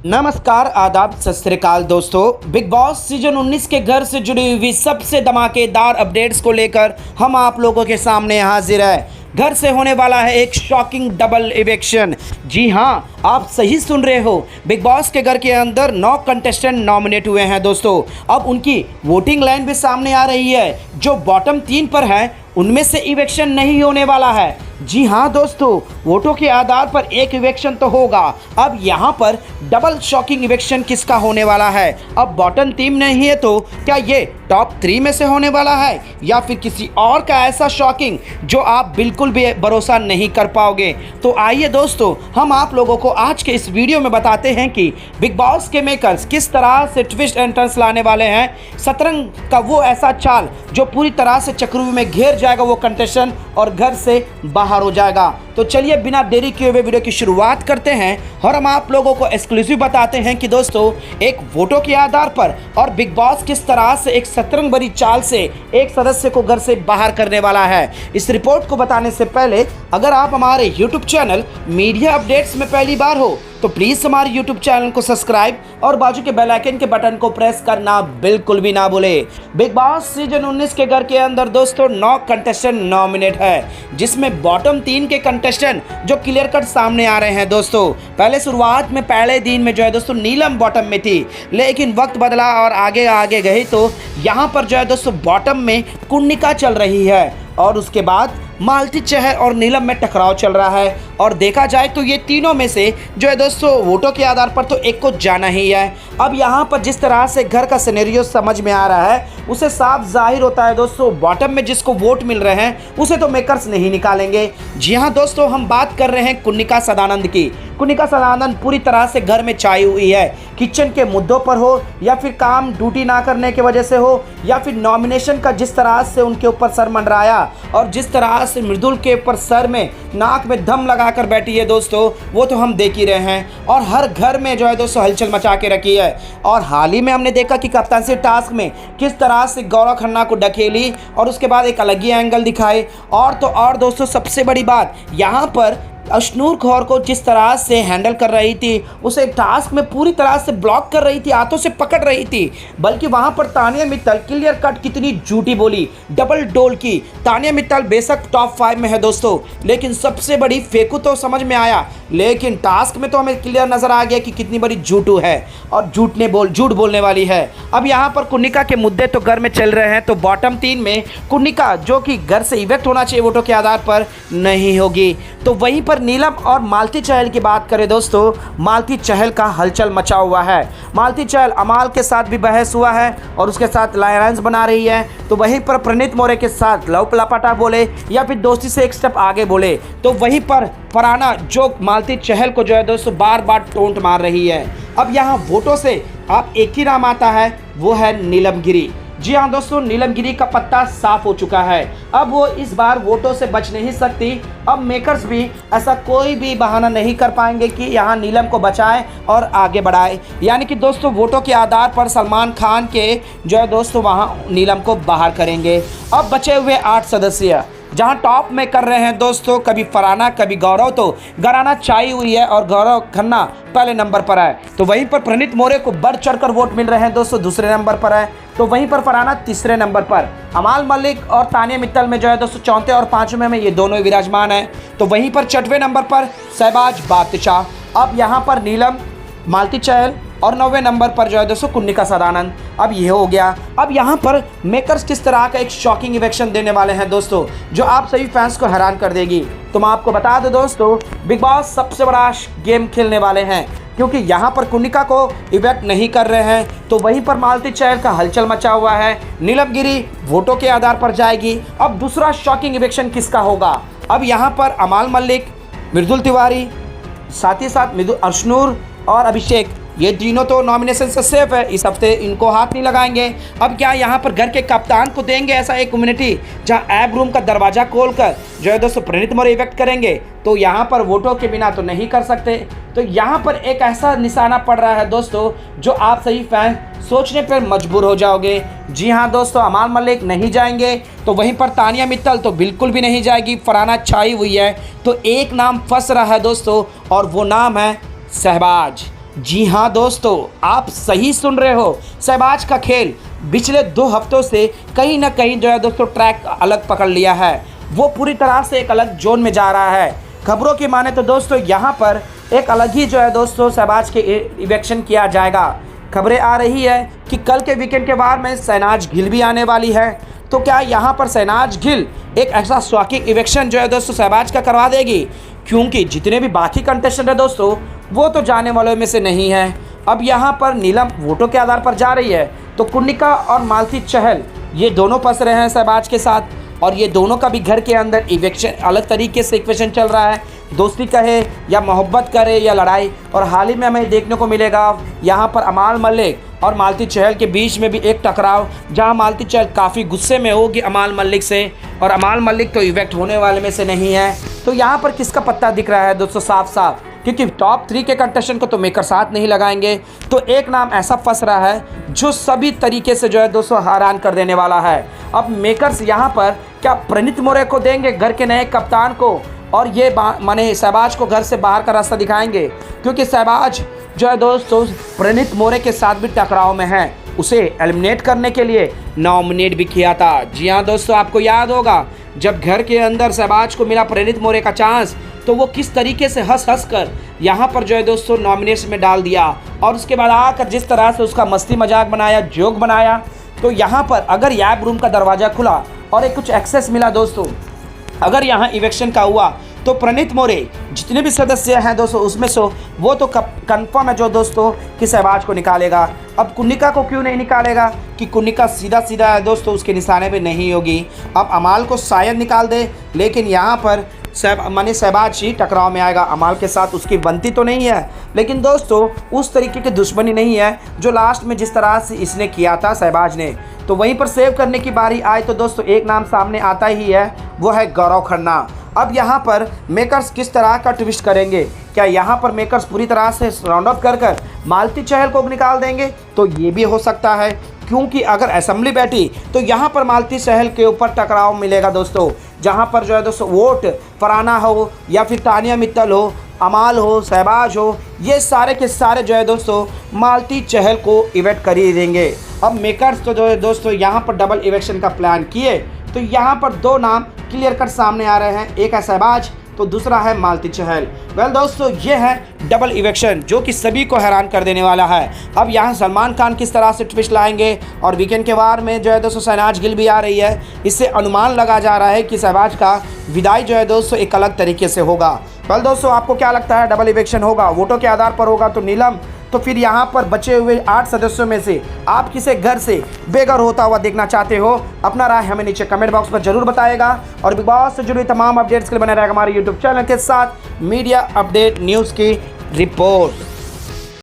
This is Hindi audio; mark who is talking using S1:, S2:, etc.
S1: नमस्कार, आदाब, सत श्री अकाल दोस्तों। बिग बॉस सीजन 19 के घर से जुड़ी हुई सबसे धमाकेदार अपडेट्स को लेकर हम आप लोगों के सामने हाजिर है। घर से होने वाला है एक शॉकिंग डबल इवेक्शन। जी हाँ, आप सही सुन रहे हो। बिग बॉस के घर के अंदर 9 कंटेस्टेंट नॉमिनेट हुए हैं दोस्तों। अब उनकी वोटिंग लाइन भी सामने आ रही है। जो बॉटम 3 पर है उनमें से इवेक्शन नहीं होने वाला है। जी हाँ दोस्तों, वोटों के आधार पर एक इवेक्शन तो होगा। अब यहाँ पर डबल शॉकिंग इवेक्शन किसका होने वाला है? अब बॉटम 3 नहीं है तो क्या ये टॉप 3 में से होने वाला है या फिर किसी और का ऐसा शॉकिंग जो आप बिल्कुल भी भरोसा नहीं कर पाओगे? तो आइए दोस्तों, हम आप लोगों को आज के इस वीडियो में बताते हैं कि बिग बॉस के मेकर्स किस तरह से ट्विस्ट एंड टर्न्स लाने वाले हैं। शतरंज का वो ऐसा चाल जो पूरी तरह से चक्रव्यूह में घेर जाएगा वो कंटेस्टेंट और घर से बाहर हो जाएगा। तो चलिए बिना देरी किए हुए वीडियो की शुरुआत करते हैं और हम आप लोगों को एक्सक्लूसिव बताते हैं कि दोस्तों एक वोटों के आधार पर और बिग बॉस किस तरह से एक शतरंज भरी चाल से एक सदस्य को घर से बाहर करने वाला है। इस रिपोर्ट को बताने से पहले अगर आप हमारे YouTube चैनल मीडिया अपडेट्स में पहली बार हो तो प्लीज़ हमारे YouTube चैनल को सब्सक्राइब और बाजू के बेल आइकन के बटन को प्रेस करना बिल्कुल भी ना भूले। बिग बॉस सीजन 19 के घर के अंदर दोस्तों 9 कंटेस्टेंट नॉमिनेट है, जिसमें बॉटम 3 के कंटेस्टेंट जो क्लियर कट सामने आ रहे हैं दोस्तों। पहले शुरुआत में पहले दिन में जो है दोस्तों नीलम बॉटम में थी, लेकिन वक्त बदला और आगे आगे गई तो यहाँ पर जो है दोस्तों बॉटम में कुन्निका चल रही है और उसके बाद मालती चहल और नीलम में टकराव चल रहा है। और देखा जाए तो ये तीनों में से जो है दोस्तों वोटों के आधार पर तो एक को जाना ही है। अब यहाँ पर जिस तरह से घर का सिनेरियो समझ में आ रहा है उसे साफ जाहिर होता है दोस्तों, बॉटम में जिसको वोट मिल रहे हैं उसे तो मेकर्स नहीं निकालेंगे। जी हाँ दोस्तों, हम बात कर रहे हैं कुन्निका सदानंद की। कुन्निका सदानंद पूरी तरह से घर में छाई हुई है, किचन के मुद्दों पर हो या फिर काम ड्यूटी ना करने की वजह से हो या फिर नॉमिनेशन का जिस तरह से उनके ऊपर सर मंडराया और जिस तरह से मृदुल के ऊपर सर में नाक में दम लगाकर बैठी है दोस्तों, वो तो हम देख ही रहे हैं। और हर घर में जो है दोस्तों हलचल मचा के रखी है। और हाल ही में हमने देखा कि कप्तानसी टास्क में किस तरह से गौरव खन्ना को ढकेली और उसके बाद एक अलग ही एंगल दिखाए। और तो और दोस्तों सबसे बड़ी बात यहाँ पर अशनूर कौर को जिस तरह से हैंडल कर रही थी, उसे टास्क में पूरी तरह से ब्लॉक कर रही थी, हाथों से पकड़ रही थी। बल्कि वहां पर तानिया मित्तल क्लियर कट कितनी झूठी बोली, डबल डोल की। तानिया मित्तल बेशक टॉप 5 में है दोस्तों, लेकिन सबसे बड़ी फेंकू तो समझ में आया, लेकिन टास्क में तो हमें क्लियर नजर आ गया कि कितनी बड़ी झूठू है और झूठ बोलने वाली है। अब यहाँ पर कुन्निका के मुद्दे तो घर में चल रहे हैं, तो बॉटम 3 में कुन्निका जो कि घर से इवेक्ट होना चाहिए वोटों के आधार पर नहीं होगी। तो वहीं पर नीलम और मालती चहल की बात करें दोस्तों, मालती चहल का हलचल मचा हुआ है। मालती चहल अमाल के साथ भी बहस हुआ है और उसके साथ लायंस बना रही है। तो वहीं पर प्रणीत मोरे के साथ लव लपाटा बोले या फिर दोस्ती से एक स्टेप आगे बोले, तो वहीं पर फरहाना जो मालती चहल को जो है दोस्तों बार बार टोंट मार रही है। अब यहाँ वोटों से आप एक ही नाम आता है, वो है नीलम गिरी। जी हाँ दोस्तों, नीलम गिरी का पत्ता साफ हो चुका है। अब वो इस बार वोटों से बच नहीं सकती। अब मेकर्स भी ऐसा कोई भी बहाना नहीं कर पाएंगे कि यहाँ नीलम को बचाएं और आगे बढ़ाएं। यानी कि दोस्तों वोटों के आधार पर सलमान खान के जो है दोस्तों वहाँ नीलम को बाहर करेंगे। अब बचे हुए 8 सदस्य जहां टॉप में कर रहे हैं दोस्तों कभी फरहाना कभी गौरव, तो घराना छाई हुई है और गौरव खन्ना पहले नंबर पर है। तो वहीं पर प्रणीत मोरे को बढ़ चढ़कर वोट मिल रहे हैं दोस्तों, दूसरे नंबर पर है। तो वहीं पर फरहाना तीसरे नंबर पर, अमाल मलिक और तानिया मित्तल में जो है दोस्तों चौथे और 5वें में ये दोनों विराजमान है। तो वहीं पर 6वें नंबर पर शहबाज बादशाह। अब यहाँ पर नीलम, मालती चहल और 9वें नंबर पर जो है दोस्तों कुन्निका सदानंद। अब ये हो गया। अब यहाँ पर मेकर्स किस तरह का एक शॉकिंग इवेक्शन देने वाले हैं दोस्तों, जो आप सभी फैंस को हैरान कर देगी। तो मैं आपको बता दूं दोस्तों, बिग बॉस सबसे बड़ा गेम खेलने वाले हैं, क्योंकि यहाँ पर कुन्निका को इवेक्ट नहीं कर रहे हैं। तो वहीं पर मालती चहल का हलचल मचा हुआ है। नीलम गिरी वोटों के आधार पर जाएगी। अब दूसरा शॉकिंग इवेक्शन किसका होगा? अब यहाँ पर अमाल मलिक, मृदुल तिवारी, साथ ही साथ अशनूर और अभिषेक, ये तीनों तो नॉमिनेशन से सेफ है, इस हफ्ते इनको हाथ नहीं लगाएंगे। अब क्या यहाँ पर घर के कप्तान को देंगे ऐसा एक कम्युनिटी जहाँ ऐप रूम का दरवाज़ा खोलकर जो है दोस्तों प्रणीत मोरे इवेक्ट करेंगे? तो यहाँ पर वोटों के बिना तो नहीं कर सकते। तो यहाँ पर एक ऐसा निशाना पड़ रहा है दोस्तों जो आप सही फैन सोचने पर मजबूर हो जाओगे। जी हाँ दोस्तों, अमाल मलिक नहीं जाएंगे, तो वहीं पर तानिया मित्तल तो बिल्कुल भी नहीं जाएगी, फरहाना छाई हुई है। तो एक नाम फंस रहा है दोस्तों और वो नाम है शहबाज। जी हाँ दोस्तों, आप सही सुन रहे हो। शहबाज का खेल पिछले 2 हफ्तों से कहीं ना कहीं जो है दोस्तों ट्रैक अलग पकड़ लिया है। वो पूरी तरह से एक अलग जोन में जा रहा है। खबरों की माने तो दोस्तों यहाँ पर एक अलग ही जो है दोस्तों शहबाज के इवेक्शन किया जाएगा। खबरें आ रही है कि कल के वीकेंड के बाद में शहनाज गिल भी आने वाली है। तो क्या यहाँ पर शहनाज गिल एक ऐसा शॉकिंग इवेक्शन जो है दोस्तों शहबाज का करवा देगी? क्योंकि जितने भी बाकी कंटेस्टेंट है दोस्तों वो तो जाने वालों में से नहीं है। अब यहाँ पर नीलम वोटों के आधार पर जा रही है, तो कुन्निका और मालती चहल ये दोनों फंस रहे हैं शहबाज के साथ। और ये दोनों का भी घर के अंदर इवेक्शन अलग तरीके से इक्वेशन चल रहा है। दोस्ती कहे या मोहब्बत करे या लड़ाई। और हाल ही में हमें देखने को मिलेगा यहाँ पर अमाल मलिक और मालती चहल के बीच में भी एक टकराव, जहाँ मालती चहल काफ़ी गुस्से में होगी अमाल मलिक से, और अमाल मलिक तो इवेक्ट होने वाले में से नहीं है। तो यहाँ पर किसका पत्ता दिख रहा है दोस्तों साफ साफ, क्योंकि टॉप 3 के कंटेस्टेंट को तो मेकर साथ नहीं लगाएंगे। तो एक नाम ऐसा फंस रहा है जो सभी तरीके से जो है दोस्तों हैरान कर देने वाला है। अब मेकर्स यहाँ पर क्या प्रणीत मोरे को देंगे घर के नए कप्तान को, और ये माने शहबाज को घर से बाहर का रास्ता दिखाएंगे? क्योंकि शहबाज जो है दोस्तों प्रणीत मोरे के साथ भी टकराव में है। उसे एलिमिनेट करने के लिए नॉमिनेट भी किया था। जी हाँ दोस्तों, आपको याद होगा जब घर के अंदर शहबाज को मिला प्रणीत मोरे का चांस, तो वो किस तरीके से हंस हंस कर यहाँ पर जो है दोस्तों नॉमिनेशन में डाल दिया। और उसके बाद आकर जिस तरह से उसका मस्ती मजाक बनाया, जोक बनाया। तो यहाँ पर अगर याब रूम का दरवाज़ा खुला और एक कुछ एक्सेस मिला दोस्तों, अगर यहाँ इवेक्शन का हुआ, तो प्रणीत मोरे जितने भी सदस्य हैं दोस्तों उसमें से वो तो कंफर्म है जो दोस्तों कि शहबाज को निकालेगा। अब कुन्निका को क्यों नहीं निकालेगा? कि कुन्निका सीधा सीधा है दोस्तों उसके निशाने पे नहीं होगी। अब अमाल को शायद निकाल दे, लेकिन यहाँ पर शहबाज ही टकराव में आएगा। अमाल के साथ उसकी बनती तो नहीं है, लेकिन दोस्तों उस तरीके की दुश्मनी नहीं है जो लास्ट में जिस तरह से इसने किया था शहबाज ने। तो वहीं पर सेव करने की बारी आए तो दोस्तों एक नाम सामने आता ही है, वो है गौरव खन्ना। अब यहाँ पर मेकर्स किस तरह का ट्विस्ट करेंगे? क्या यहाँ पर मेकर्स पूरी तरह से राउंड अप कर मालती चहल को निकाल देंगे? तो ये भी हो सकता है, क्योंकि अगर असेंबली बैठी तो यहाँ पर मालती चहल के ऊपर टकराव मिलेगा दोस्तों। जहाँ पर जो है दोस्तों वोट फरहाना हो या फिर तानिया मित्तल हो, अमाल हो, शहबाज हो, ये सारे के सारे जो है दोस्तों मालती चहल को इवेक्ट कर ही देंगे। अब मेकर्स तो जो है दोस्तों यहाँ पर डबल इवेक्शन का प्लान किए, तो यहाँ पर 2 नाम क्लियर कट सामने आ रहे हैं। एक है शहबाज, तो दूसरा है मालती चहल। वेल दोस्तों, ये है डबल इवेक्शन जो कि सभी को हैरान कर देने वाला है। अब यहाँ सलमान खान किस तरह से ट्विस्ट लाएंगे, और वीकेंड के वार में जो है दोस्तों शहनाज गिल भी आ रही है। इससे अनुमान लगा जा रहा है कि शहबाज का विदाई जो है दोस्तों एक अलग तरीके से होगा। वेल दोस्तों, आपको क्या लगता है डबल इवेक्शन होगा, वोटों के आधार पर होगा तो नीलम, तो फिर यहाँ पर बचे हुए 8 सदस्यों में से आप किसे घर से बेघर होता हुआ देखना चाहते हो? अपना राय हमें नीचे कमेंट बॉक्स पर जरूर बताएगा। और बिग बॉस से जुड़ी तमाम अपडेट्स के लिए बने रहेगा हमारे यूट्यूब चैनल के साथ मीडिया अपडेट न्यूज़ की रिपोर्ट।